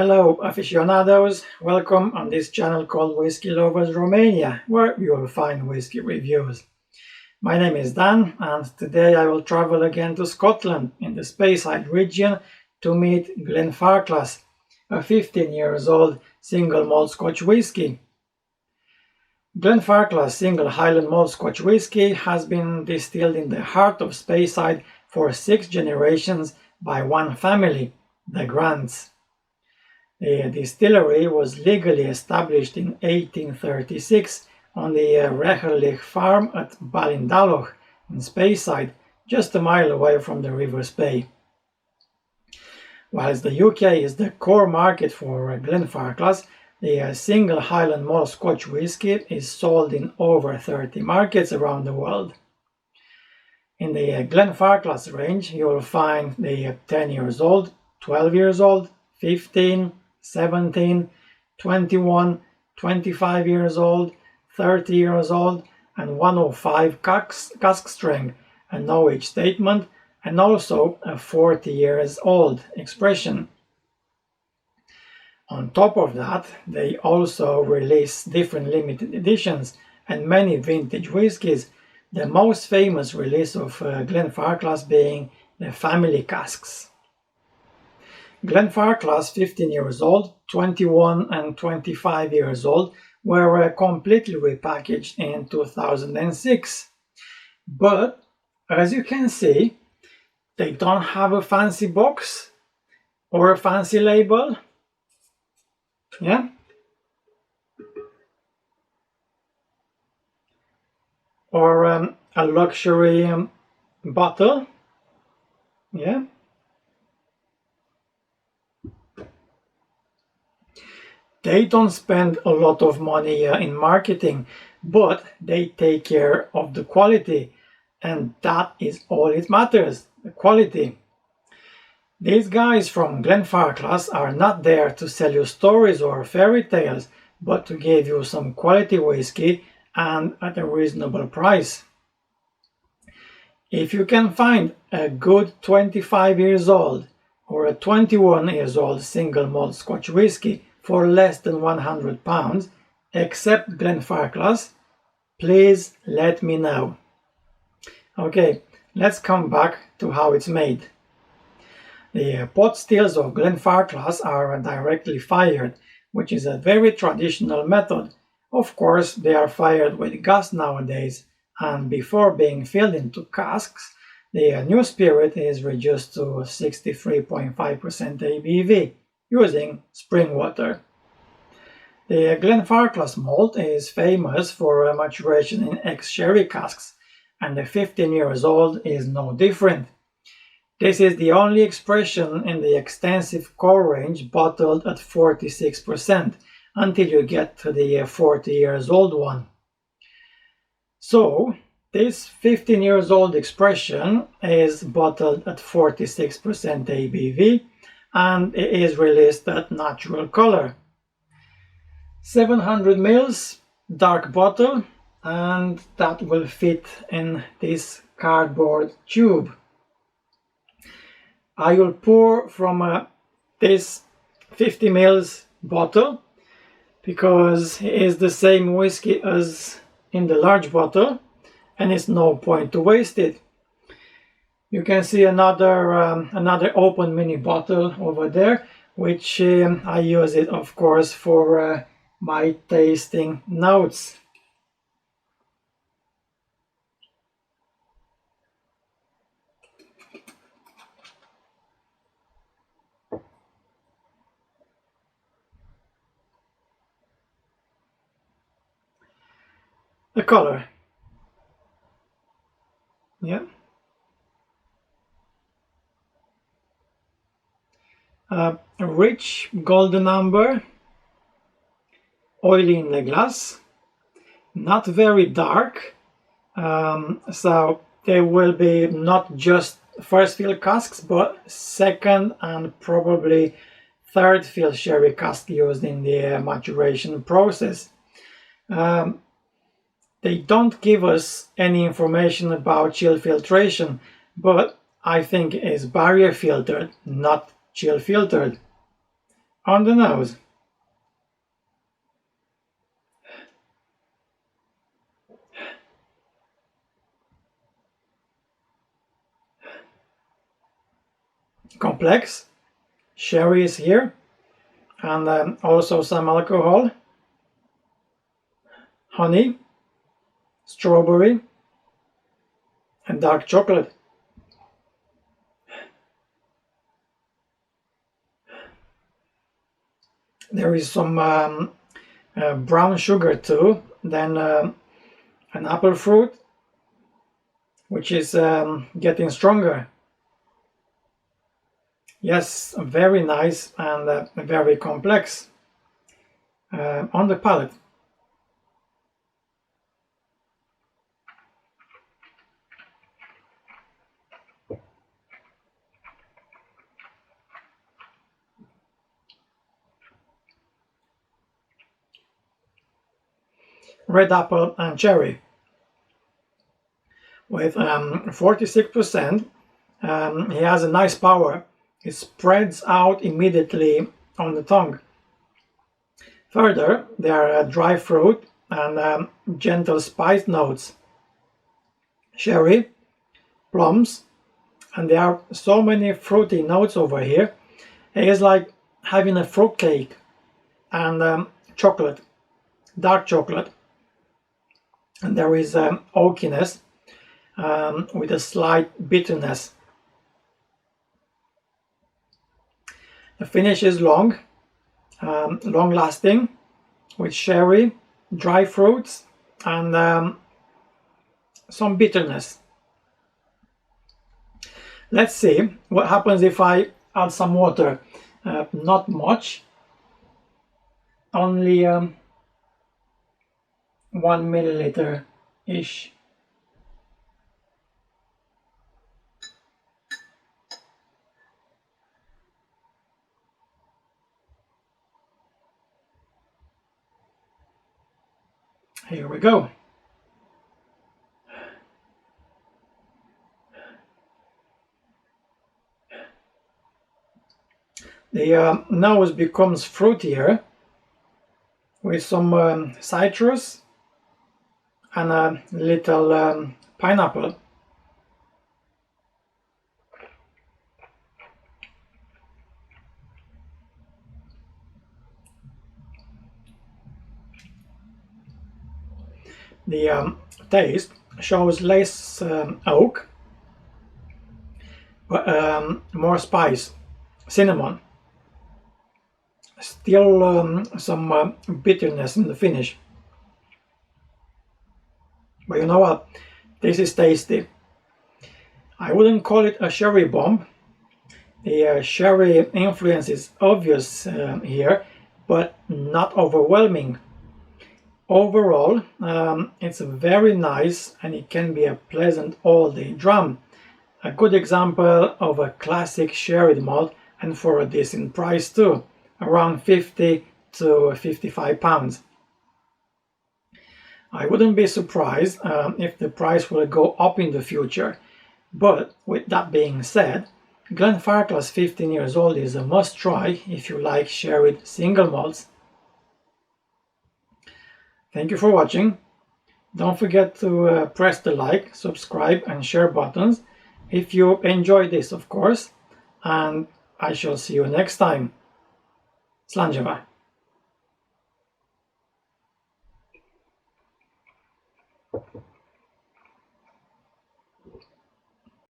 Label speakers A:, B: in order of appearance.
A: Hello aficionados, welcome on this channel called Whisky Lovers Romania, where you will find whisky reviews. My name is Dan, and today I will travel again to Scotland in the Speyside region to meet Glenfarclas, a 15 years old single malt Scotch whisky. Glenfarclas single Highland malt Scotch whisky has been distilled in the heart of Speyside for 6 generations by one family, the Grants. The distillery was legally established in 1836 on the Recherlich farm at Ballindalloch in Speyside, just a mile away from the River Spey. Whilst the UK is the core market for Glenfarclas, the single Highland malt Scotch whisky is sold in over 30 markets around the world. In the Glenfarclas range, you will find the 10 years old, 12 years old, 15, 17, 21, 25 years old, 30 years old, and 105 cask strength, a no age statement, and also a 40 years old expression. On top of that, they also release different limited editions and many vintage whiskies, the most famous release of Glenfarclas being the family casks. Glenfarclas 15 years old, 21 and 25 years old were completely repackaged in 2006. But as you can see, they don't have a fancy box or a fancy label. Yeah. Or a luxury bottle. Yeah. They don't spend a lot of money in marketing, but they take care of the quality, and that is all it matters, the quality. These guys from Glenfarclas are not there to sell you stories or fairy tales, but to give you some quality whiskey and at a reasonable price. If you can find a good 25 years old or a 21 years old single malt Scotch whisky for less than £100, except Glenfarclas, please let me know. Okay, let's come back to how it's made. The pot stills of Glenfarclas are directly fired, which is a very traditional method. Of course, they are fired with gas nowadays, and before being filled into casks, the new spirit is reduced to 63.5% ABV, using spring water. The Glenfarclas malt is famous for maturation in ex-sherry casks, and the 15 years old is no different. This is the only expression in the extensive core range bottled at 46% until you get to the 40 years old one. So, this 15 years old expression is bottled at 46% ABV, and it is released at natural color. 700 ml, dark bottle, and that will fit in this cardboard tube. I will pour from this 50 ml bottle because it is the same whiskey as in the large bottle, and it's no point to waste it. You can see another open mini bottle over there, which I use it, of course, for my tasting notes. The color. Yeah. A rich golden amber, oily in the glass, not very dark, so there will be not just first fill casks, but second and probably third fill sherry cask used in the maturation process. They don't give us any information about chill filtration, but I think it's barrier filtered, not chill filtered. on the nose. Complex. Sherry is here, and also some alcohol, honey, strawberry, and dark chocolate. There is some brown sugar too, then an apple fruit, which is getting stronger. Yes, very nice and very complex on the palate. Red apple and cherry with 46%. He has a nice power. It spreads out immediately on the tongue. Further, there are dry fruit and gentle spice notes, sherry, plums, and there are so many fruity notes over here. It is like having a fruit cake and chocolate, dark chocolate. And there is oakiness with a slight bitterness. The finish is long lasting, with sherry, dry fruits, and some bitterness. Let's see what happens if I add some water. Not much, only 1 milliliter ish. Here we go. The nose becomes fruitier with some citrus and a little pineapple. The taste shows less oak, but more spice, cinnamon. Still some bitterness in the finish. But you know what? This is tasty. I wouldn't call it a sherry bomb. The sherry influence is obvious here, but not overwhelming. Overall, it's very nice and it can be a pleasant all-day dram. A good example of a classic sherried malt, and for a decent price too, around 50 to 55 pounds. I wouldn't be surprised if the price will go up in the future, but with that being said, Glenfarclas 15 years old is a must try if you like sherried single malts. Thank you for watching. Don't forget to press the like, subscribe and share buttons if you enjoyed this, of course, and I shall see you next time. Slanjava.